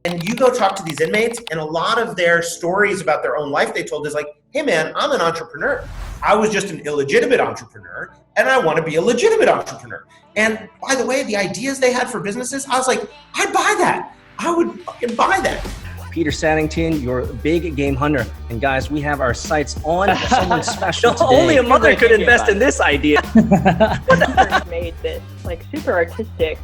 And you go talk to these inmates, and a lot of their stories about their own life they told is like, hey man, I'm an entrepreneur. I was just an illegitimate entrepreneur, and I want to be a legitimate entrepreneur. And by the way, the ideas they had for businesses, I was like, I'd buy that. I would fucking buy that. Peter Saddington, your big game hunter. And guys, we have our sights on someone special today. Only a mother could invest in this idea. Made this like super artistic.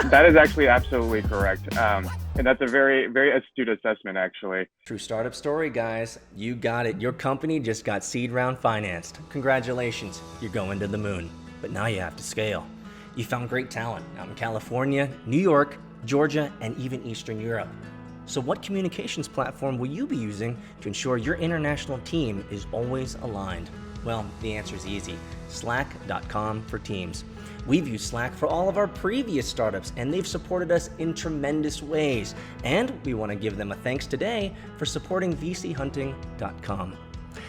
That is actually absolutely correct. And that's a very, very astute assessment, actually. True startup story, guys. You got it. Your company just got seed round financed. Congratulations. You're going to the moon. But now you have to scale. You found great talent out in California, New York, Georgia, and even Eastern Europe. So what communications platform will you be using to ensure your international team is always aligned? Well, the answer is easy. Slack.com for Teams. We've used Slack for all of our previous startups, and they've supported us in tremendous ways. And we want to give them a thanks today for supporting vchunting.com.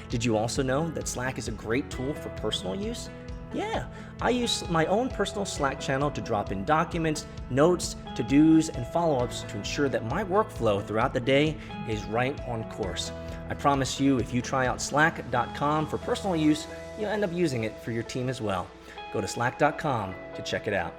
Did you also know that Slack is a great tool for personal use? Yeah, I use my own personal Slack channel to drop in documents, notes, to-dos, and follow-ups to ensure that my workflow throughout the day is right on course. I promise you, if you try out slack.com for personal use, you'll end up using it for your team as well. Go to slack.com to check it out.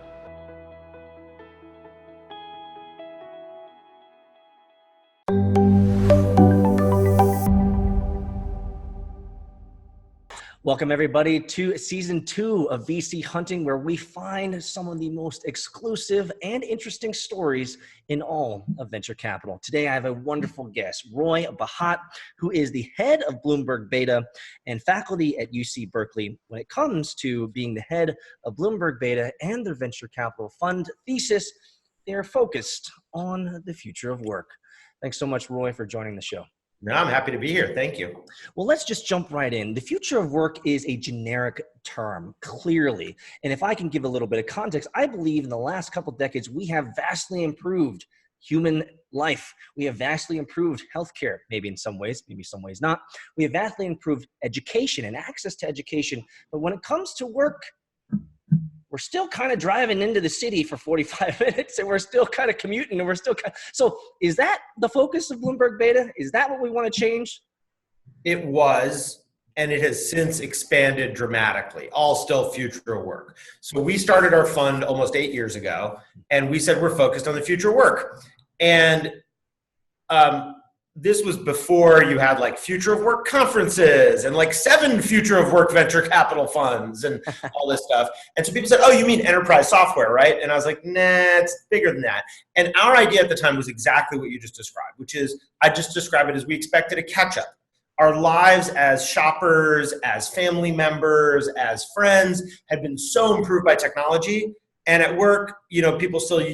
Welcome everybody to season 2 of VC Hunting, where we find some of the most exclusive and interesting stories in all of venture capital. Today I have a wonderful guest, Roy BAHAT, who is the head of Bloomberg Beta and faculty at UC Berkeley. When it comes to being the head of Bloomberg Beta and their venture capital fund thesis, they are focused on the future of work. Thanks so much, Roy, for joining the show. No, I'm happy to be here. Thank you. Well, let's just jump right in. The future of work is a generic term, clearly. And if I can give a little bit of context, I believe in the last couple of decades, we have vastly improved human life. We have vastly improved healthcare, maybe in some ways, maybe some ways not. We have vastly improved education and access to education. But when it comes to work, we're still kind of driving into the city for 45 minutes and we're still kind of commuting and we're still kind of, so is that the focus of Bloomberg Beta? Is that what we want to change? It was, and it has since expanded dramatically, all still future of work. So we started our fund almost 8 years ago, and we said we're focused on the future of work. And this was before you had like future of work conferences and like 7 future of work venture capital funds and all this stuff. And so people said, oh, you mean enterprise software, right? And I was like, nah, it's bigger than that. And our idea at the time was exactly what you just described, which is, I just describe it as we expected a catch up. Our lives as shoppers, as family members, as friends had been so improved by technology. And at work, you know,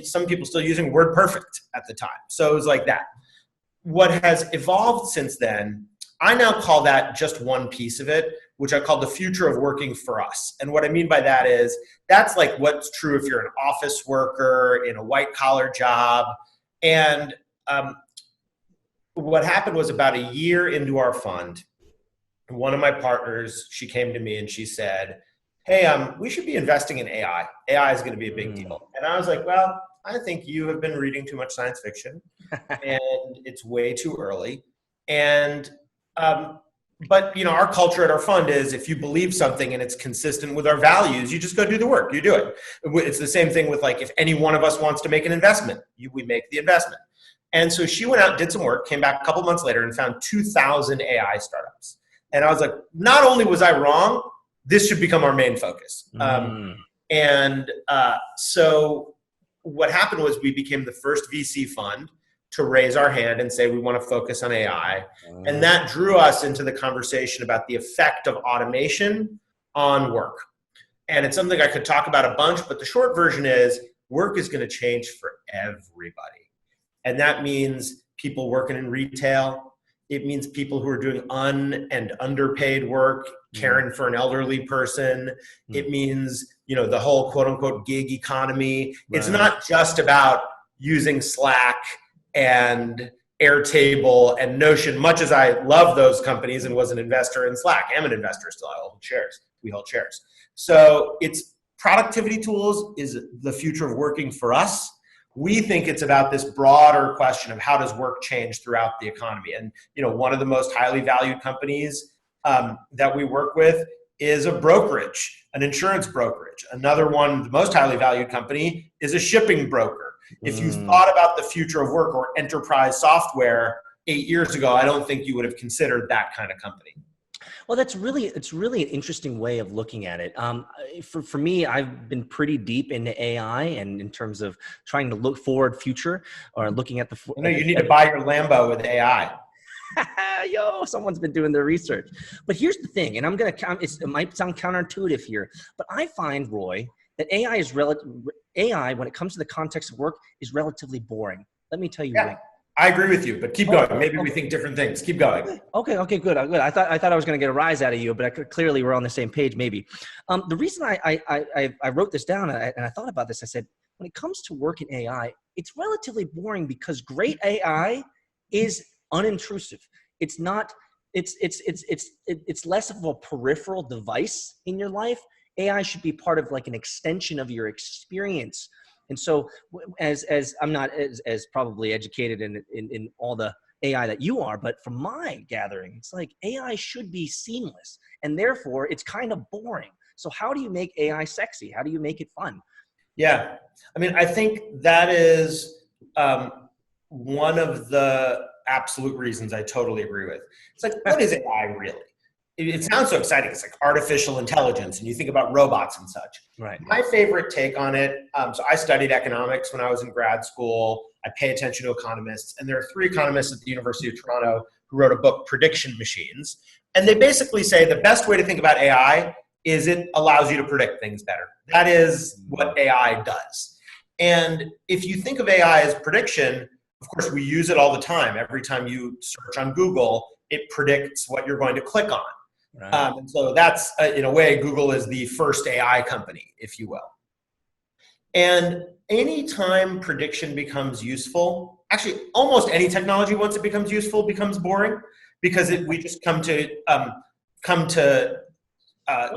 some people still using WordPerfect at the time. So it was like that. What has evolved since then, I now call that just one piece of it, which I call the future of working for us. And what I mean by that is, that's like what's true if you're an office worker in a white collar job. And what happened was about a year into our fund, one of my partners, she came to me and she said, hey, we should be investing in AI. AI is going to be a big deal. And I was like, well, I think you have been reading too much science fiction and it's way too early. And, but you know, our culture at our fund is if you believe something and it's consistent with our values, you just go do the work, you do it. It's the same thing with like, if any one of us wants to make an investment, we make the investment. And so she went out, did some work, came back a couple months later and found 2,000 AI startups. And I was like, not only was I wrong, this should become our main focus. So what happened was we became the first VC fund to raise our hand and say we want to focus on AI. And that drew us into the conversation about the effect of automation on work. And it's something I could talk about a bunch, but the short version is work is going to change for everybody. And that means people working in retail. It means people who are doing and underpaid work, caring for an elderly person. It means, you know, the whole quote unquote gig economy. Right. It's not just about using Slack and Airtable and Notion, much as I love those companies and was an investor in Slack. I'm an investor still. I hold shares. We hold shares. So it's productivity tools is the future of working for us. We think it's about this broader question of how does work change throughout the economy. And one of the most highly valued companies that we work with is a brokerage, an insurance brokerage. Another one, the most highly valued company, is a shipping broker. If you thought about the future of work or enterprise software 8 years ago, I don't think you would have considered that kind of company. Well, it's really an interesting way of looking at it. For me, I've been pretty deep into AI and in terms of trying to look forward future or looking at the. You need to buy your Lambo with AI. Yo, someone's been doing their research. But here's the thing, and it might sound counterintuitive here, but I find, Roy, that AI, when it comes to the context of work, is relatively boring. Let me tell you why. I agree with you, but keep going. Maybe we think different things. Keep going. Okay, good. I thought I was going to get a rise out of you, but clearly we're on the same page. Maybe the reason I wrote this down and I thought about this, I said, when it comes to work in AI, it's relatively boring because great AI is unintrusive. It's not. It's less of a peripheral device in your life. AI should be part of like an extension of your experience. And so as I'm not as probably educated in all the AI that you are, but from my gathering, it's like AI should be seamless and therefore it's kind of boring. So how do you make AI sexy? How do you make it fun? Yeah. I mean, I think that is one of the absolute reasons I totally agree with. It's like, what is AI really? It sounds so exciting. It's like artificial intelligence, and you think about robots and such. Right. My favorite take on it, so I studied economics when I was in grad school. I pay attention to economists, and there are 3 economists at the University of Toronto who wrote a book, Prediction Machines. And they basically say the best way to think about AI is it allows you to predict things better. That is what AI does. And if you think of AI as prediction, of course, we use it all the time. Every time you search on Google, it predicts what you're going to click on. Right. And so that's, in a way, Google is the first AI company, if you will. And anytime prediction becomes useful, actually almost any technology, once it becomes useful, becomes boring because we just come to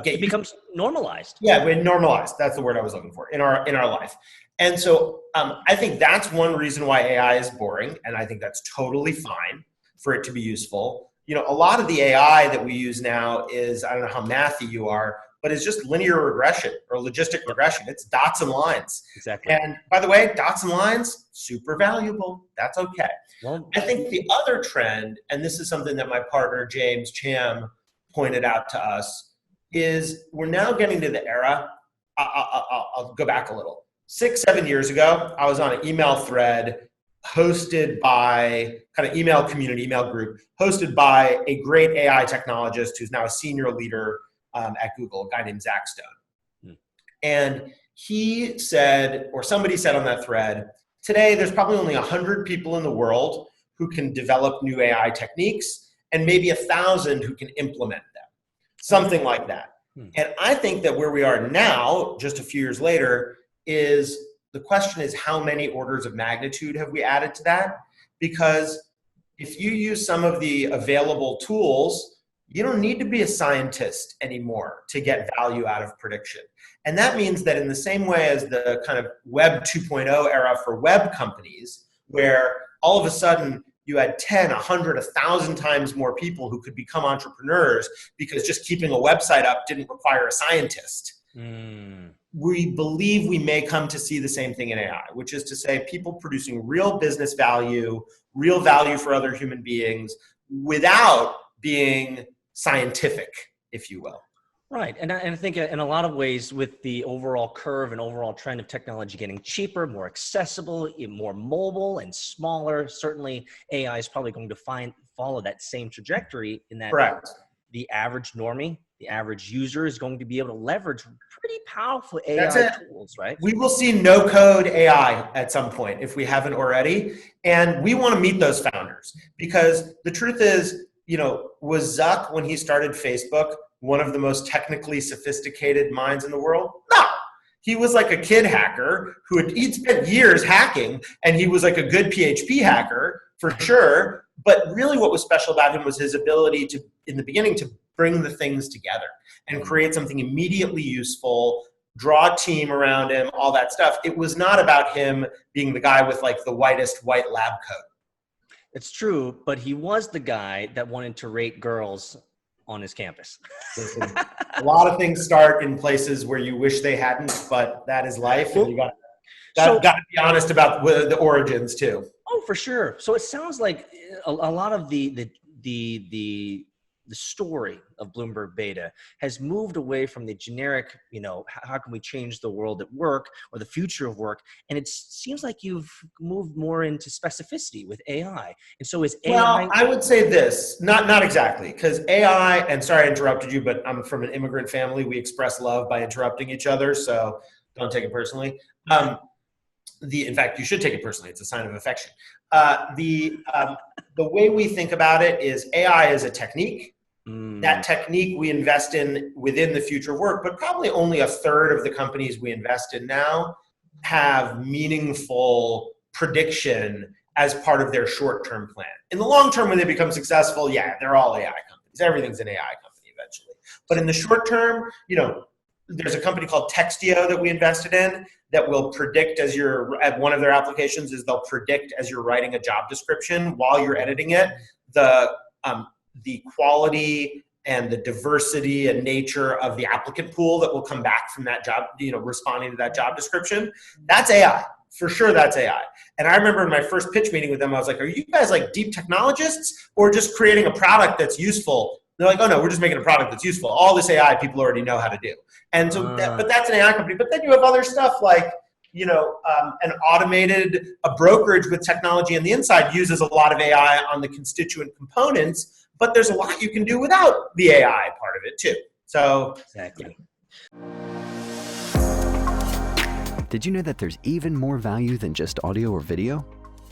it becomes normalized. Yeah, we normalized. That's the word I was looking for in our life. And so I think that's one reason why AI is boring, and I think that's totally fine for it to be useful. A lot of the AI that we use now is, I don't know how mathy you are, but it's just linear regression or logistic regression. It's dots and lines. Exactly. And by the way, dots and lines, super valuable. That's okay. Well, I think the other trend, and this is something that my partner, James Cham, pointed out to us, is we're now getting to the era, I'll go back a little. 6-7 years ago, I was on an email thread hosted by kind of email group, hosted by a great AI technologist who's now a senior leader at Google, a guy named Zach Stone. And he said, or somebody said on that thread, today there's probably only 100 people in the world who can develop new AI techniques and maybe 1,000 who can implement them. Something like that. And I think that where we are now, just a few years later, is the question is how many orders of magnitude have we added to that? Because if you use some of the available tools, you don't need to be a scientist anymore to get value out of prediction. And that means that in the same way as the kind of Web 2.0 era for web companies, where all of a sudden you had 10, 100, 1,000 times more people who could become entrepreneurs because just keeping a website up didn't require a scientist. We believe we may come to see the same thing in AI, which is to say people producing real business value, real value for other human beings without being scientific, if you will. Right. And I think in a lot of ways with the overall curve and overall trend of technology getting cheaper, more accessible, more mobile and smaller, certainly AI is probably going to follow that same trajectory in that. Correct. The average normie, the average user is going to be able to leverage pretty powerful AI tools, right? We will see no-code AI at some point if we haven't already. And we want to meet those founders because the truth is, was Zuck, when he started Facebook, one of the most technically sophisticated minds in the world? No. He was like a kid hacker he'd spent years hacking, and he was like a good PHP hacker for sure. But really what was special about him was his ability to, in the beginning, to bring the things together and create something immediately useful, draw a team around him, all that stuff. It was not about him being the guy with like the whitest white lab coat. It's true, but he was the guy that wanted to rate girls on his campus. Listen, a lot of things start in places where you wish they hadn't, but that is life. And you got to be honest about the origins too. Oh, for sure. So it sounds like a lot of the story of Bloomberg Beta has moved away from the generic, how can we change the world at work or the future of work? And it seems like you've moved more into specificity with AI. And so is AI... Well, I would say this, not exactly, because AI, and sorry I interrupted you, but I'm from an immigrant family. We express love by interrupting each other, so don't take it personally. In fact, you should take it personally. It's a sign of affection. The way we think about it is AI is a technique. That technique we invest in within the future of work, but probably only a third of the companies we invest in now have meaningful prediction as part of their short-term plan. In the long term, when they become successful, yeah, they're all AI companies. Everything's an AI company eventually. But in the short term, there's a company called Textio that we invested in that will predict at one of their applications is they'll predict as you're writing a job description while you're editing it, the quality and the diversity and nature of the applicant pool that will come back from that job, responding to that job description. That's AI. For sure, that's AI. And I remember in my first pitch meeting with them, I was like, are you guys like deep technologists or just creating a product that's useful? They're like, oh no, we're just making a product that's useful. All this AI people already know how to do. And so, but that's an AI company. But then you have other stuff like, a brokerage with technology on the inside uses a lot of AI on the constituent components, but there's a lot you can do without the AI part of it too. So exactly. Did you know that there's even more value than just audio or video?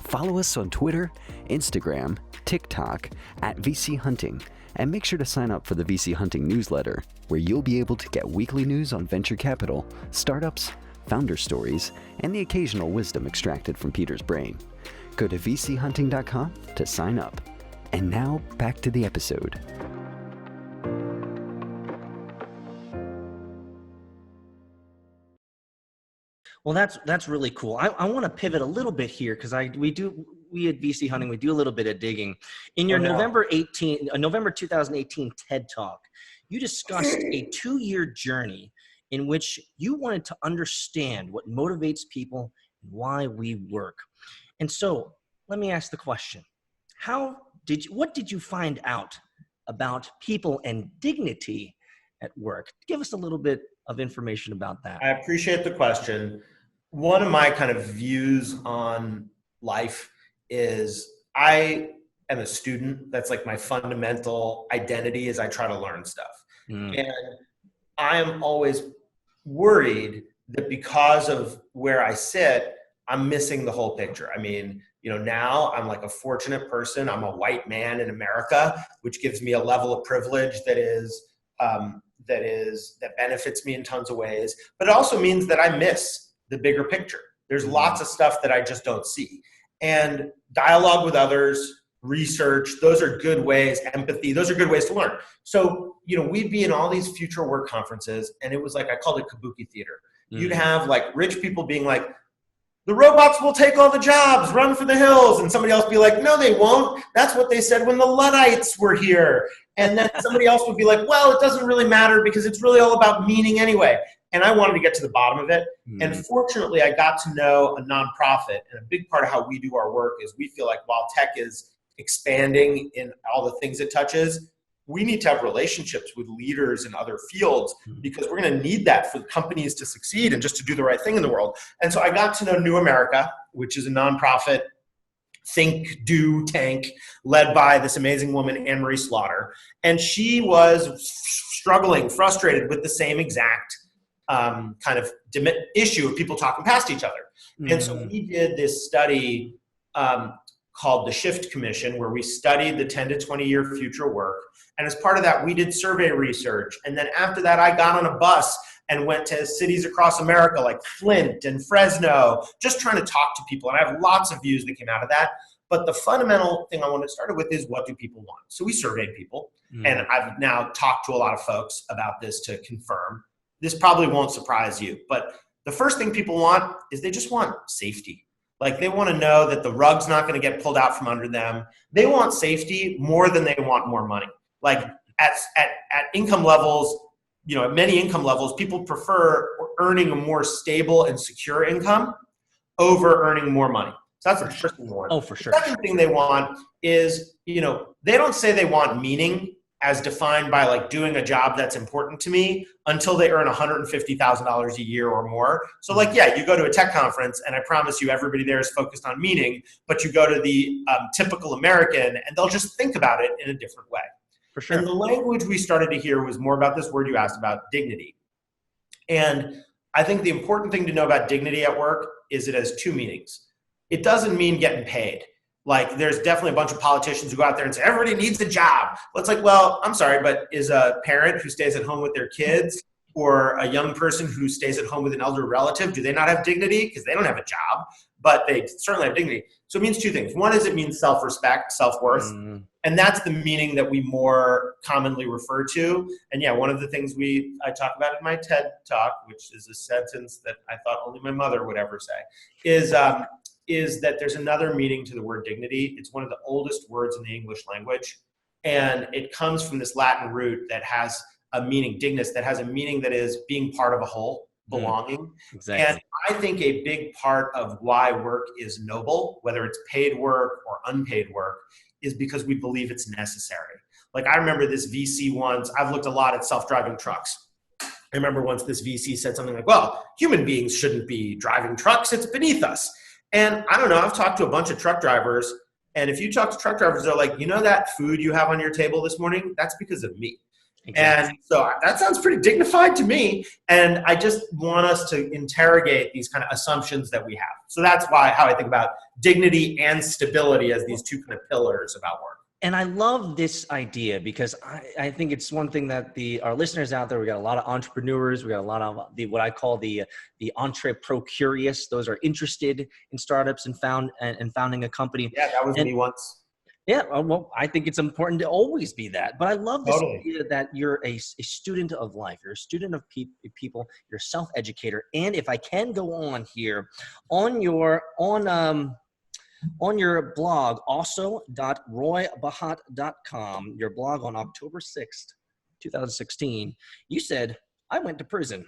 Follow us on Twitter, Instagram, TikTok at VC Hunting, and make sure to sign up for the VC Hunting newsletter, where you'll be able to get weekly news on venture capital, startups, founder stories, and the occasional wisdom extracted from Peter's brain. Go to vchunting.com to sign up. And now back to the episode. Well, that's really cool. I want to pivot a little bit here because we at VC Hunting, we do a little bit of digging. In your November 2018 TED Talk, you discussed a 2-year journey in which you wanted to understand what motivates people and why we work. And so let me ask the question. What did you find out about people and dignity at work? Give us a little bit of information about that. I appreciate the question. One of my kind of views on life is I am a student. That's like my fundamental identity is I try to learn stuff. And I am always worried that because of where I sit, I'm missing the whole picture. I mean, now I'm like a fortunate person. I'm a white man in America, which gives me a level of privilege that benefits me in tons of ways. But it also means that I miss the bigger picture. There's lots of stuff that I just don't see. And dialogue with others, research, those are good ways, empathy, those are good ways to learn. So, we'd be in all these future work conferences, and it was like, I called it kabuki theater. You'd have like rich people being like, the robots will take all the jobs, run for the hills. And somebody else be like, no, they won't. That's what they said when the Luddites were here. And then somebody else would be like, well, it doesn't really matter because it's really all about meaning anyway. And I wanted to get to the bottom of it. And fortunately, I got to know a nonprofit. And a big part of how we do our work is we feel like while tech is expanding in all the things it touches, we need to have relationships with leaders in other fields because we're going to need that for companies to succeed and just to do the right thing in the world. And so I got to know New America, which is a nonprofit think, do tank led by this amazing woman, Anne Marie Slaughter. And she was struggling, frustrated with the same exact kind of issue of people talking past each other. And so we did this study called the Shift Commission, where we studied the 10 to 20 year future work. And as part of that, we did survey research. And then after that, I got on a bus and went to cities across America like Flint and Fresno, just trying to talk to people. And I have lots of views that came out of that. But the fundamental thing I wanted to start with is, what do people want? So we surveyed people. And I've now talked to a lot of folks about this to confirm. this probably won't surprise you, but the first thing people want is they just want safety. Like they want to know that the rug's not going to get pulled out from under them. They want safety more than they want more money. Like at income levels, at many income levels, people prefer earning a more stable and secure income over earning more money. So that's the first thing they want. Oh, for sure. The second thing they want is, they don't say they want meaning as defined by like doing a job that's important to me until they earn $150,000 a year or more. So like, yeah, you go to a tech conference and I promise you everybody there is focused on meaning, but you go to the typical American and they'll just think about it in a different way. For sure. And the language we started to hear was more about this word you asked about, dignity. And I think the important thing to know about dignity at work is it has two meanings. It doesn't mean getting paid. Like there's definitely a bunch of politicians who go out there and say, everybody needs a job. Well, it's like, well, I'm sorry, but is a parent who stays at home with their kids or a young person who stays at home with an elder relative, do they not have dignity? Because they don't have a job, but they certainly have dignity. So it means two things. One is it means self-respect, self-worth. And that's the meaning that we more commonly refer to. And yeah, one of the things I talk about in my TED Talk, which is a sentence that I thought only my mother would ever say, is that there's another meaning to the word dignity. It's one of the oldest words in the English language. And it comes from this Latin root that has a meaning, dignus, that has a meaning that is being part of a whole, belonging. Exactly. And I think a big part of why work is noble, whether it's paid work or unpaid work, is because we believe it's necessary. Like I remember this VC once, I've looked a lot at self-driving trucks. I remember once this VC said something like, well, human beings shouldn't be driving trucks, it's beneath us. And I don't know, I've talked to a bunch of truck drivers, and if you talk to truck drivers, they're like, that food you have on your table this morning, that's because of me. Exactly. And so that sounds pretty dignified to me. And I just want us to interrogate these kind of assumptions that we have. So that's how I think about dignity and stability as these two kind of pillars about work. And I love this idea because I think it's one thing that our listeners out there, we got a lot of entrepreneurs, we got a lot of what I call the entre-pro-curious. Those are interested in startups and founding a company. Yeah, that was me once. Yeah, well, I think it's important to always be that. But I love this idea that you're a student of life. You're a student of people. You're a self-educator. And if I can go on here, on your blog, also.roybahat.com, your blog on October 6th, 2016, you said, I went to prison.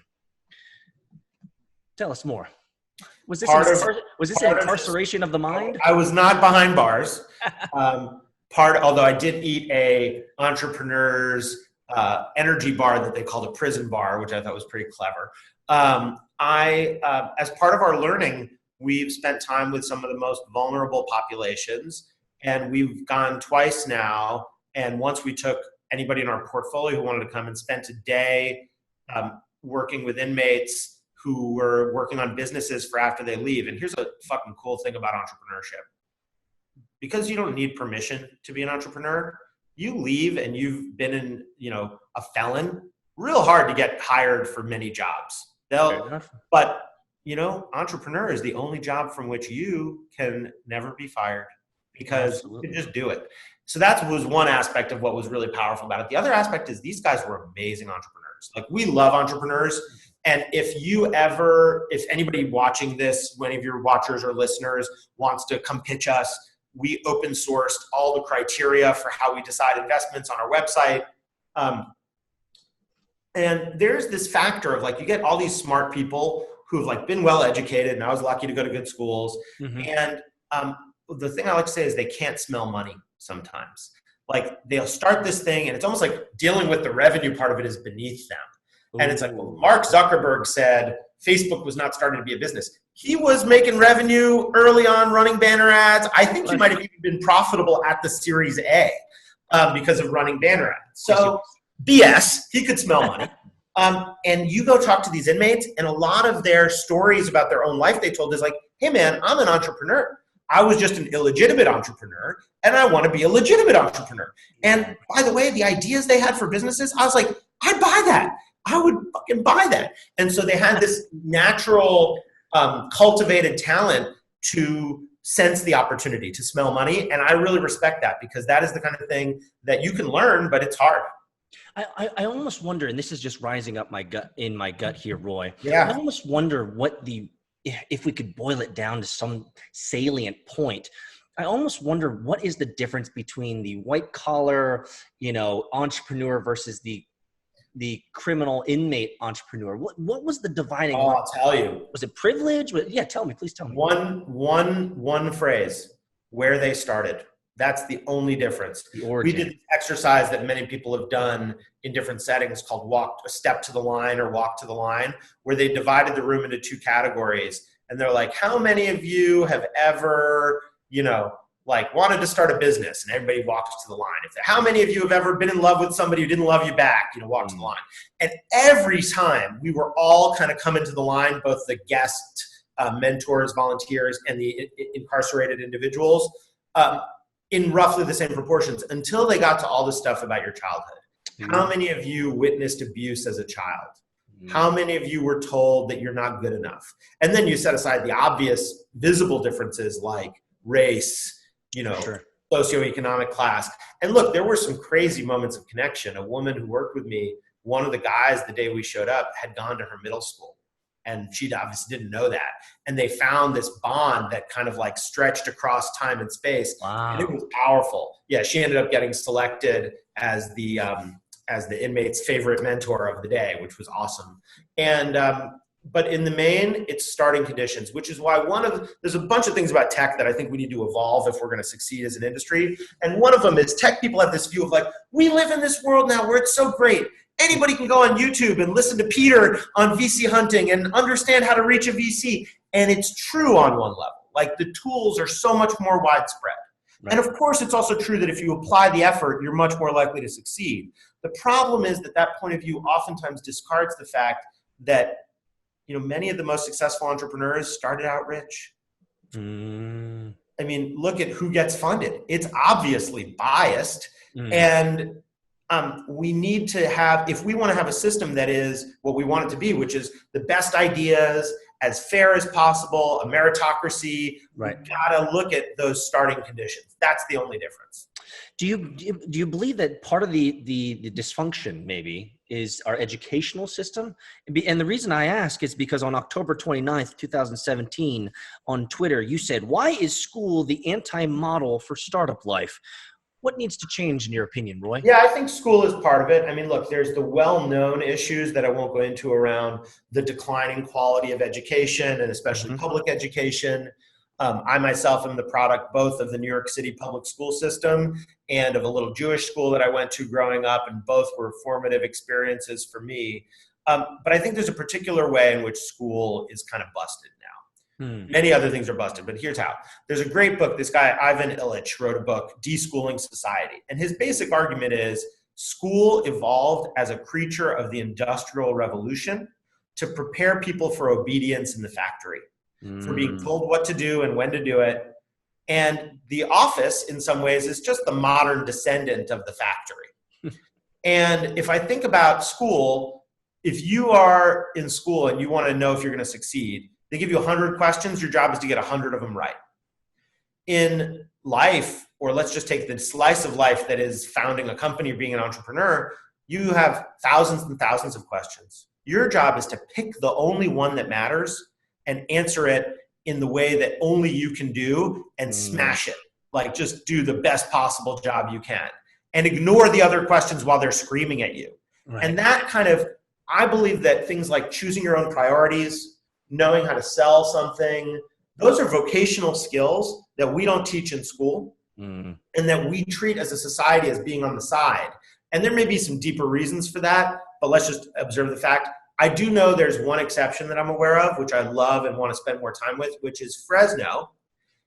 Tell us more. Was this incarceration of the mind? I was not behind bars. Although I did eat a entrepreneur's energy bar that they called a prison bar, which I thought was pretty clever. As part of our learning, we've spent time with some of the most vulnerable populations, and we've gone twice now. And once we took anybody in our portfolio who wanted to come and spent a day working with inmates who were working on businesses for after they leave. And here's a fucking cool thing about entrepreneurship. Because you don't need permission to be an entrepreneur, you leave and you've been a felon, real hard to get hired for many jobs. But entrepreneur is the only job from which you can never be fired because you can just do it. So that was one aspect of what was really powerful about it. The other aspect is these guys were amazing entrepreneurs. Like we love entrepreneurs. And if anybody watching this, any of your watchers or listeners wants to come pitch us, we open sourced all the criteria for how we decide investments on our website. And there's this factor of like, you get all these smart people who've like been well educated, and I was lucky to go to good schools. Mm-hmm. And the thing I like to say is they can't smell money sometimes. Like they'll start this thing and it's almost like dealing with the revenue part of it is beneath them. And it's like, well, Mark Zuckerberg said Facebook was not starting to be a business. He was making revenue early on running banner ads. I think he might have even been profitable at the Series A because of running banner ads. So BS, he could smell money. And you go talk to these inmates, and a lot of their stories about their own life they told is like, hey man, I'm an entrepreneur. I was just an illegitimate entrepreneur, and I want to be a legitimate entrepreneur. And by the way, the ideas they had for businesses, I was like, I'd buy that. I would fucking buy that. And so they had this natural cultivated talent to sense the opportunity, to smell money. And I really respect that because that is the kind of thing that you can learn, but it's hard. I almost wonder, and this is just rising up in my gut here, Roy. Yeah. I almost wonder if we could boil it down to some salient point. I almost wonder what is the difference between the white collar, entrepreneur versus the criminal inmate entrepreneur. What was the dividing line? I'll tell you. Was it privilege? Tell me, please tell me. One phrase, where they started. That's the only difference. The origin. We did this exercise that many people have done in different settings called walk a step to the line or walk to the line, where they divided the room into two categories. And they're like, how many of you have ever, wanted to start a business? And everybody walks to the line. How many of you have ever been in love with somebody who didn't love you back? Walk to the line. And every time we were all kind of coming to the line, both the guest mentors, volunteers, and the incarcerated individuals, in roughly the same proportions, until they got to all this stuff about your childhood. How many of you witnessed abuse as a child? How many of you were told that you're not good enough? And then you set aside the obvious visible differences like race, Sure. socioeconomic class. And look, there were some crazy moments of connection. A woman who worked with me, one of the guys the day we showed up had gone to her middle school. And she obviously didn't know that. And they found this bond that kind of like stretched across time and space. Wow. And it was powerful. Yeah, she ended up getting selected as the inmate's favorite mentor of the day, which was awesome. And but in the main, it's starting conditions, which is why there's a bunch of things about tech that I think we need to evolve if we're going to succeed as an industry. And one of them is tech people have this view of like, we live in this world now where it's so great. Anybody can go on YouTube and listen to Peter on VC hunting and understand how to reach a VC. And it's true on one level. Like the tools are so much more widespread. Right. And of course, it's also true that if you apply the effort, you're much more likely to succeed. The problem is that point of view oftentimes discards the fact that many of the most successful entrepreneurs started out rich. I mean, look at who gets funded. It's obviously biased. And we need to have, if we want to have a system that is what we want it to be, which is the best ideas, as fair as possible, a meritocracy, right. We've got to look at those starting conditions. That's the only difference. Do you believe that part of the dysfunction maybe is our educational system? And the reason I ask is because on October 29th, 2017, on Twitter, you said, "Why is school the anti-model for startup life?" What needs to change in your opinion, Roy? Yeah, I think school is part of it. I mean, look, there's the well-known issues that I won't go into around the declining quality of education and especially public education. I myself am the product both of the New York City public school system and of a little Jewish school that I went to growing up, and both were formative experiences for me. But I think there's a particular way in which school is kind of busted now. Many other things are busted, but here's how. There's a great book. This guy, Ivan Illich, wrote a book, Deschooling Society. And his basic argument is school evolved as a creature of the Industrial Revolution to prepare people for obedience in the factory, for being told what to do and when to do it. And the office, in some ways, is just the modern descendant of the factory. And if I think about school, if you are in school and you want to know if you're going to succeed, they give you 100 questions. Your job is to get 100 of them right. In life, or let's just take the slice of life that is founding a company or being an entrepreneur, you have thousands and thousands of questions. Your job is to pick the only one that matters and answer it in the way that only you can do and smash it. Like just do the best possible job you can and ignore the other questions while they're screaming at you. Right. And that kind of, I believe that things like choosing your own priorities, knowing how to sell something, those are vocational skills that we don't teach in school and that we treat as a society as being on the side. And there may be some deeper reasons for that, but let's just observe the fact. I do know there's one exception that I'm aware of, which I love and want to spend more time with, which is Fresno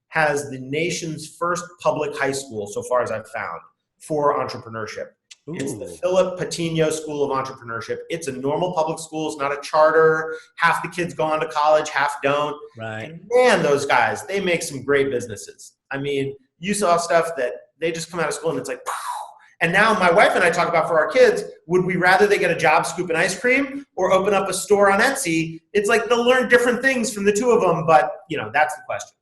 has the nation's first public high school, so far as I've found, for entrepreneurship. Ooh. It's the Philip Patino School of Entrepreneurship. It's a normal public school. It's not a charter. Half the kids go on to college, half don't. Right. And man, those guys, they make some great businesses. I mean, you saw stuff that they just come out of school and it's like, pow. And now my wife and I talk about for our kids, would we rather they get a job scooping ice cream or open up a store on Etsy? It's like they'll learn different things from the two of them, but that's the question.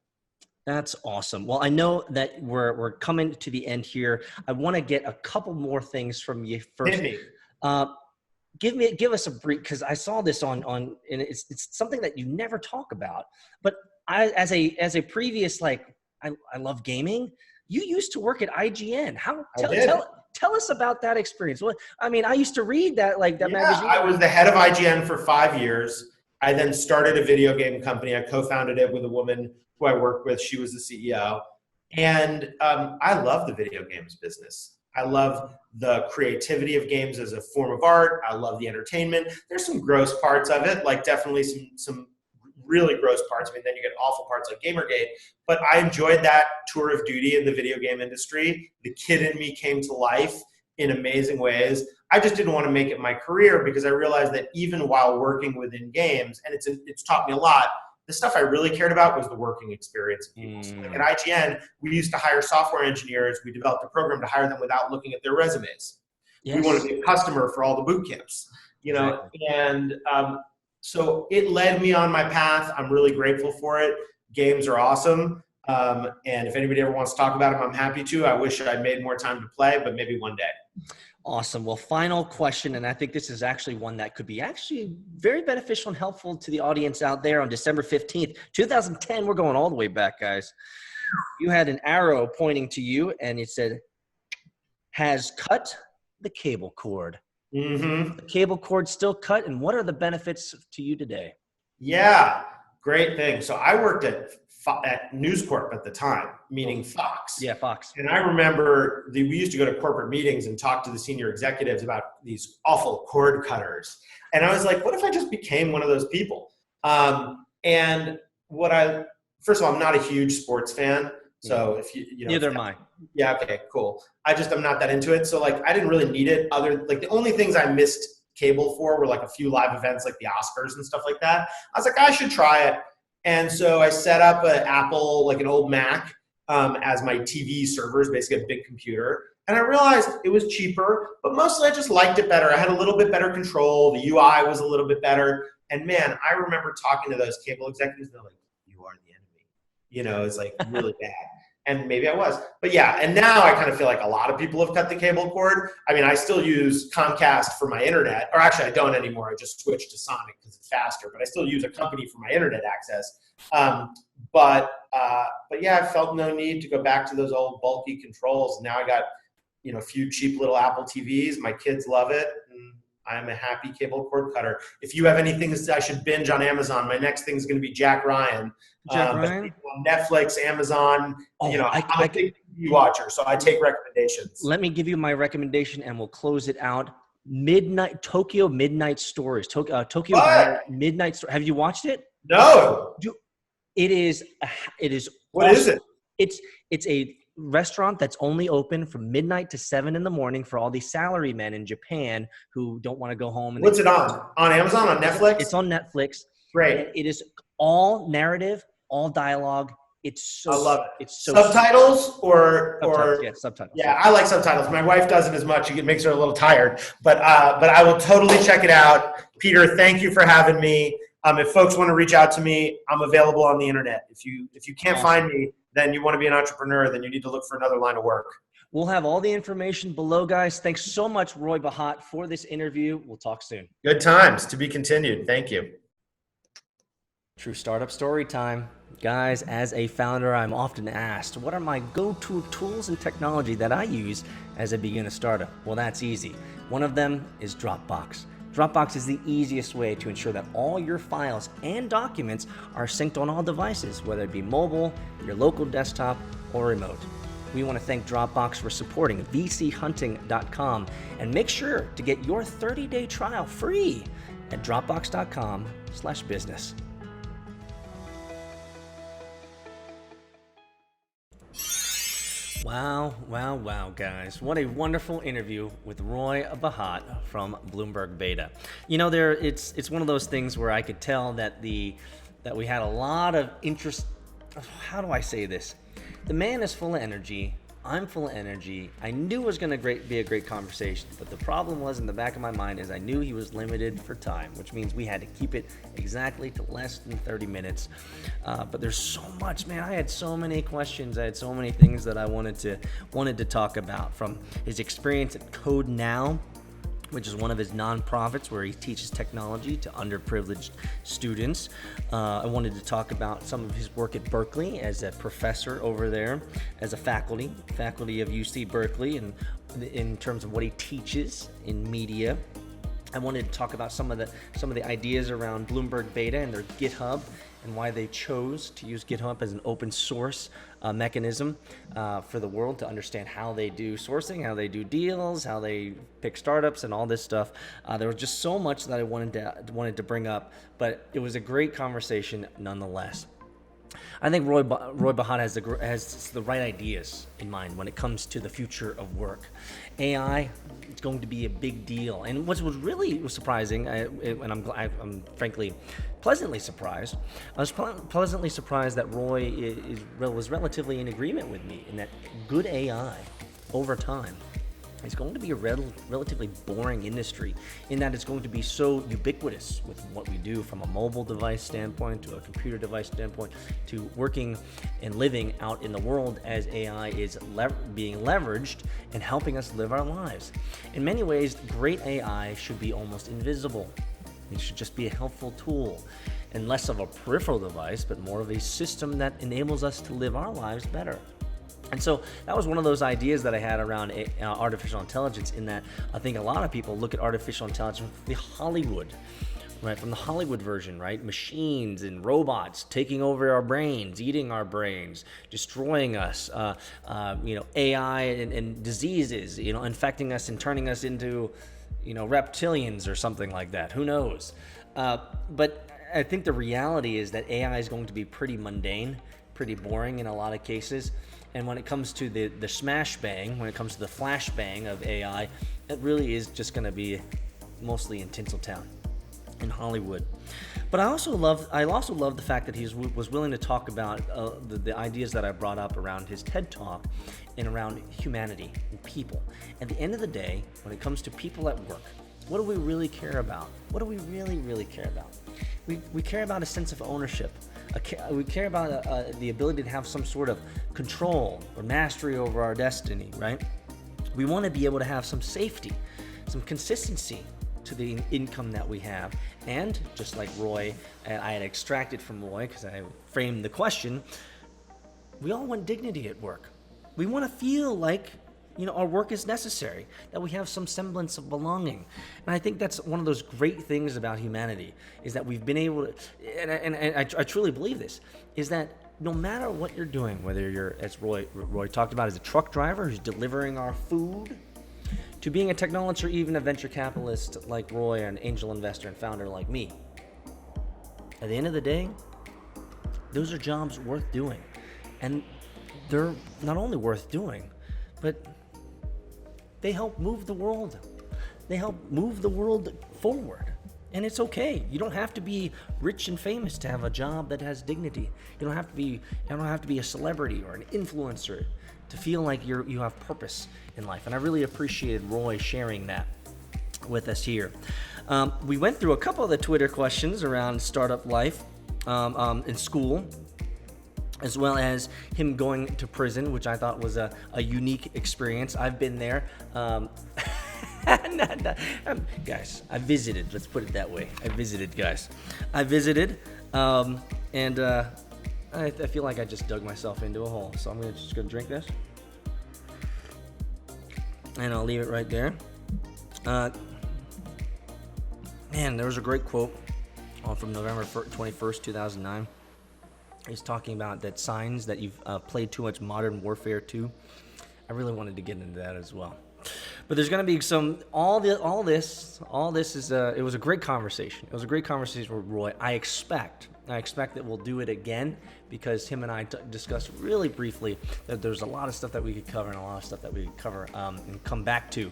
That's awesome. Well, I know that we're coming to the end here. I want to get a couple more things from you first. Hit me. Give us a brief, because I saw this on and it's something that you never talk about. But I, as a previous, like, I love gaming. You used to work at IGN. Tell us about that experience. Well, I mean, I used to read that magazine. I was the head of IGN for 5 years. I then started a video game company. I co-founded it with a woman who I worked with. She was the CEO. And I love the video games business. I love the creativity of games as a form of art. I love the entertainment. There's some gross parts of it, like definitely some really gross parts. I mean, then you get awful parts like Gamergate. But I enjoyed that tour of duty in the video game industry. The kid in me came to life in amazing ways. I just didn't want to make it my career because I realized that even while working within games, and it's taught me a lot, the stuff I really cared about was the working experience of people. So like at IGN, we used to hire software engineers. We developed a program to hire them without looking at their resumes. Yes. We wanted to be a customer for all the boot camps, exactly. And so it led me on my path. I'm really grateful for it. Games are awesome. And if anybody ever wants to talk about them, I'm happy to. I wish I made more time to play, but maybe one day. Awesome. Well, final question, and I think this is actually one that could be actually very beneficial and helpful to the audience out there. On December 15th, 2010, we're going all the way back, guys. You had an arrow pointing to you, and it said, has cut the cable cord. Mm-hmm. The cable cord still cut, and what are the benefits to you today? Yeah, great thing. So I worked at News Corp at the time, meaning Fox. Yeah, Fox. And I remember we used to go to corporate meetings and talk to the senior executives about these awful cord cutters. And I was like, what if I just became one of those people? And first of all, I'm not a huge sports fan. So if you know, neither am I. Yeah. Okay, cool. I'm not that into it. So like, I didn't really need it the only things I missed cable for were like a few live events, like the Oscars and stuff like that. I was like, I should try it. And so I set up an Apple, like an old Mac, as my TV servers, basically a big computer. And I realized it was cheaper, but mostly I just liked it better. I had a little bit better control. The UI was a little bit better. And man, I remember talking to those cable executives. They're like, you are the enemy. It's like really bad. And maybe I was. But yeah, and now I kind of feel like a lot of people have cut the cable cord. I mean, I still use Comcast for my internet. Or actually, I don't anymore. I just switched to Sonic because it's faster. But I still use a company for my internet access. But yeah, I felt no need to go back to those old bulky controls. Now I got, a few cheap little Apple TVs. My kids love it. And I'm a happy cable cord cutter. If you have anything that I should binge on Amazon, my next thing is going to be Jack Ryan. On Netflix, Amazon. I'm a big TV watcher, so I take recommendations. Let me give you my recommendation, and we'll close it out. Tokyo Midnight Stories. Tokyo Midnight Story. Have you watched it? No. It is. What is it? It's a restaurant that's only open from midnight to 7 in the morning for all these salarymen in Japan who don't want to go home. What's it on? On Amazon? On Netflix? It's on Netflix. Great. It is all narrative, all dialogue. I love it. It's so subtitles or subtitles. Yeah, I like subtitles. My wife doesn't as much. It makes her a little tired. But I will totally check it out. Peter, thank you for having me. If folks want to reach out to me, I'm available on the internet. If you can't find me, then you want to be an entrepreneur, then you need to look for another line of work. We'll have all the information below, guys. Thanks so much, Roy Bahat, for this interview. We'll talk soon. Good times. To be continued. Thank you. True startup story time. Guys, as a founder, I'm often asked, what are my go-to tools and technology that I use as I begin a startup? Well, that's easy. One of them is Dropbox. Dropbox is the easiest way to ensure that all your files and documents are synced on all devices, whether it be mobile, your local desktop, or remote. We want to thank Dropbox for supporting vchunting.com, and make sure to get your 30-day trial free at dropbox.com/business. Wow, guys. What a wonderful interview with Roy Bahat from Bloomberg Beta. It's one of those things where I could tell that we had a lot of interest. How do I say this? The man is full of energy, I'm full of energy. I knew it was going to be a great conversation, but the problem was in the back of my mind is I knew he was limited for time, which means we had to keep it exactly to less than 30 minutes. But there's so much, man. I had so many questions. I had so many things that I wanted to talk about, from his experience at Code Now, which is one of his nonprofits where he teaches technology to underprivileged students. I wanted to talk about some of his work at Berkeley as a professor over there, as a faculty of UC Berkeley, and in terms of what he teaches in media. I wanted to talk about some of the ideas around Bloomberg Beta and their GitHub, and why they chose to use GitHub as an open source mechanism for the world to understand how they do sourcing, how they do deals, how they pick startups, and all this stuff. There was just so much that I wanted to bring up, but it was a great conversation nonetheless. I think Roy BAHAT has the right ideas in mind when it comes to the future of work. AI is going to be a big deal, and what was really surprising, and I'm frankly pleasantly surprised. I was pleasantly surprised that Roy was relatively in agreement with me in that good AI over time is going to be a relatively boring industry, in that it's going to be so ubiquitous with what we do, from a mobile device standpoint to a computer device standpoint to working and living out in the world as AI is being leveraged and helping us live our lives. In many ways, great AI should be almost invisible. It should just be a helpful tool, and less of a peripheral device, but more of a system that enables us to live our lives better. And so that was one of those ideas that I had around artificial intelligence, in that I think a lot of people look at artificial intelligence from the Hollywood version, right? Machines and robots taking over our brains, eating our brains, destroying us, AI and diseases, infecting us and turning us into, reptilians or something like that. Who knows? But I think the reality is that AI is going to be pretty mundane, pretty boring in a lot of cases. And when it comes to the smash bang, when it comes to the flash bang of AI, it really is just going to be mostly in Tinseltown, in Hollywood. But I also love the fact that he was willing to talk about the ideas that I brought up around his TED Talk and around humanity and people. At the end of the day, when it comes to people at work, what do we really care about? What do we really, really care about? We care about a sense of ownership. We care about the ability to have some sort of control or mastery over our destiny, right? We want to be able to have some safety, some consistency to the income that we have. And just like Roy, I had extracted from Roy because I framed the question, we all want dignity at work. We want to feel like our work is necessary, that we have some semblance of belonging. And I think that's one of those great things about humanity, is that we've been able to, and I truly believe this, is that no matter what you're doing, whether you're, as Roy talked about, as a truck driver who's delivering our food, to being a technologist or even a venture capitalist like Roy, an angel investor and founder like me, at the end of the day, those are jobs worth doing. And they're not only worth doing, but they help move the world. They help move the world forward. And it's okay. You don't have to be rich and famous to have a job that has dignity. You don't have to be a celebrity or an influencer to feel like you have purpose in life. And I really appreciated Roy sharing that with us here. We went through a couple of the Twitter questions around startup life in school, as well as him going to prison, which I thought was a unique experience. I've been there. Guys, I visited. Let's put it that way. I visited, and I feel like I just dug myself into a hole. So I'm just gonna drink this, and I'll leave it right there. Man, there was a great quote from November 21st, 2009. He's talking about that signs that you've played too much Modern Warfare 2. I really wanted to get into that as well. But there's going to be all this is, it was a great conversation. It was a great conversation with Roy. I expect that we'll do it again, because him and I discussed really briefly that there's a lot of stuff that we could cover and a lot of stuff that we could cover and come back to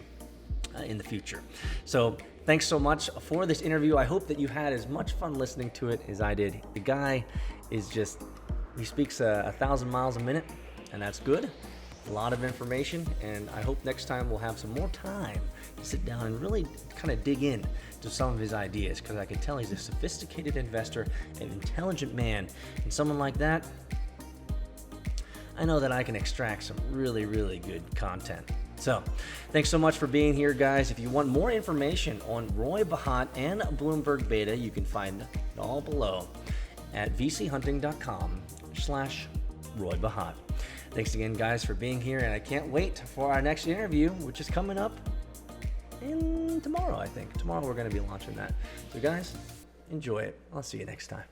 in the future. So thanks so much for this interview. I hope that you had as much fun listening to it as I did. The guy is he speaks 1,000 miles a minute, and that's good. A lot of information, and I hope next time we'll have some more time to sit down and really kind of dig in to some of his ideas, because I can tell he's a sophisticated investor, an intelligent man, and someone like that, I know that I can extract some really, really good content. So, thanks so much for being here, guys. If you want more information on Roy Bahat and Bloomberg Beta, you can find it all below at vchunting.com/Roy Bahat. Thanks again, guys, for being here, and I can't wait for our next interview, which is coming up tomorrow, I think. Tomorrow we're going to be launching that. So, guys, enjoy it. I'll see you next time.